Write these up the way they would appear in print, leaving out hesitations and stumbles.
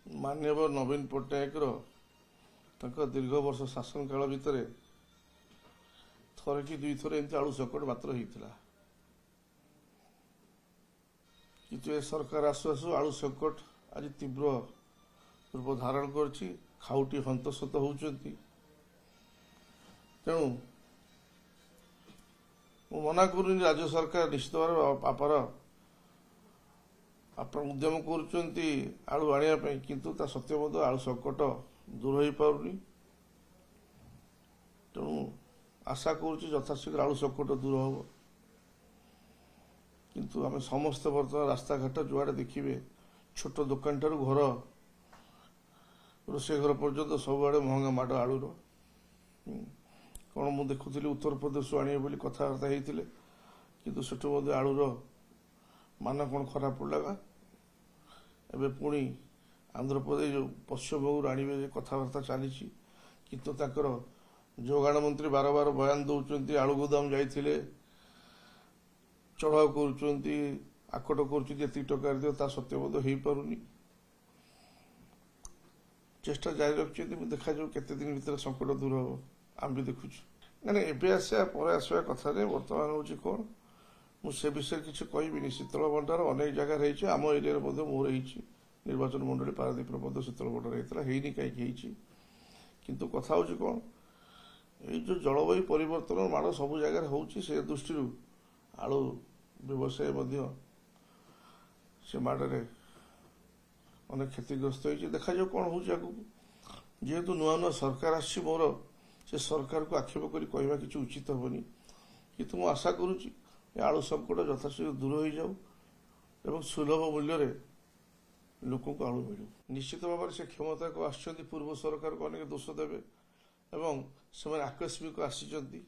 माननीय नवीन पट्टनायक दीर्घ वर्ष शासन काल भितर थरे कि दुई थर एमती आलू संकट मात्र होता कि सरकार आसु आसु आलू संकट आज तीव्र रूप धारण कर खाउटी हंतसत होती। तेणु मना करूनी राज्य सरकार निश्चित भाव आप उद्यम करू आने किंतु ता सत्य आलू संकट दूर हो पारुनी। तेणु आशा करुच्ची यथाशीघ्र आलू संकट दूर हम किंतु आम समस्त बर्तमान रास्ता घाट जुआड़े देखिए छोट दुकान ठार घर रोषे घर पर्यंत सबुआड़े महंगा माड़ आलूर कौन मुझे देखुली उत्तर प्रदेश आने बोली कथबार्ता होते किंतु सेठू आलूर मान कौन खराब पड़ा एवं पुणी आंध्र प्रदेश जो पश्चिमबंग आने कथबार्ता चली किंतु ताकर जोगाण मंत्री बार बार बयान दौरान आलू गोदाम जाइए चढ़ाऊ कर आकट कर टका दियो ता सत्य हो पारुनी। चेष्टा जारी रखते देखा जाऊ केते दिन भीतर संकट दूर हम आम भी देखु ना एवं आसा पर आसवा कथा बर्तमान हूँ कौन मुझे विषय किसी कहबी शीतल भंडार अनेक जगह रही आम एरिया मोर निर्वाचन मंडली पारादीप शीतल भंडार होता है कहीं किंतु कथा हूँ कौन ये जो जलवायु परिवर्तन माड़ सब जगह हो दृष्टि आलू व्यवसाय से माड़े अनेक क्षतिग्रस्त हो देखा जाऊ कौन हो जेहेतु नुआ नुआ सरकार आसी मोर से सरकार को आक्षेप कर कहवा कि उचित हेनी किंतु मुझे आशा करुच्ची आलू संकट यथाशीघ्र दूर हो जाऊ एवं सुलभ मूल्य लोक आलू मिलू। निश्चित भाव में से क्षमता को आसछन्ति पूर्व सरकार को अनेक दोष देवे एवं से आकस्मिक आसी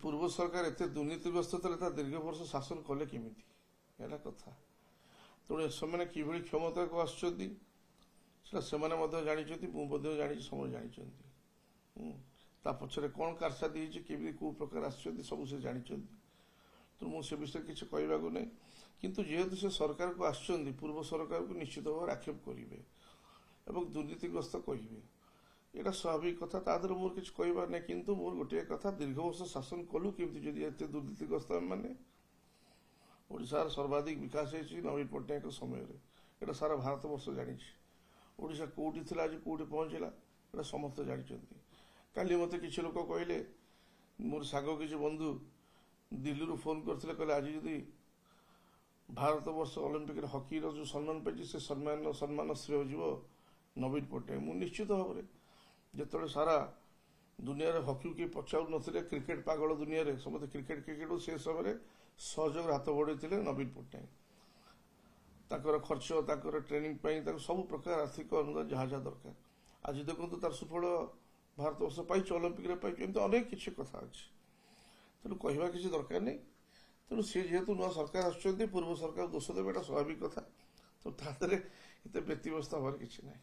पूर्व सरकार एत दुर्नीतिग्रस्त थे दीर्घ वर्ष शासन कले केमी कथा। तेणु से कि क्षमता को आसछन्ति जानी मुझे जानी समय जानी पछरे कौन कारसादी केमी कौ प्रकार आसछन्ति सब से जानी। तो मुझे विषय किसी कहवाक नहीं किंतु जेहेतु से सरकार को आसछन्ति पूर्व सरकार को निश्चित भाव आक्षेप करेंगे और दुर्नीतिग्रस्त कहे यहाँ स्वाभाविक कथा तादर मोर किसी कहबार नहीं किंतु मोर गोटे कथा दीर्घ वर्ष शासन कलु केमती जदि एत दुर्नीतिग्रस्त मैंने ओडिशार सर्वाधिक विकास होती नवीन पट्टनायक समय यहाँ सारा भारत वर्ष जानी ओडिशा कौटी थी आज कौटी पहुँचला यहाँ समस्त जानते। काली मत किसी लोक कहले मोर साग किसी बंधु दिल्ली फोन करते कहले आज जदि भारत वर्ष ओलंपिक हकी जो सम्मान पाई से सम्मान श्रेय हो नवीन पट्टनायक मुझे निश्चित भाव में जो सारा दुनिया हकी की पचाऊ न क्रिकेट पागल दुनिया समस्त क्रिकेट से समय सहयोग हाथ बढ़े नवीन पट्टनायक ताकर खर्च ताकर ट्रेनिंग सब प्रकार आर्थिक अनुदान जहाँ जहाँ दरकार आज देखो तार सुफल भारत वर्ष पाई ओलंपिक पाई अनेक किसी कथा अच्छे। तेणु कहवा किसी दरकार नहीं। तेणु सी जेहेतु नुआ सरकार आसुच्चंती पूर्व सरकार दोष देवे स्वाभाविक कथा। तो तादरे एत व्यतिव्यस्त हबार किसी ना।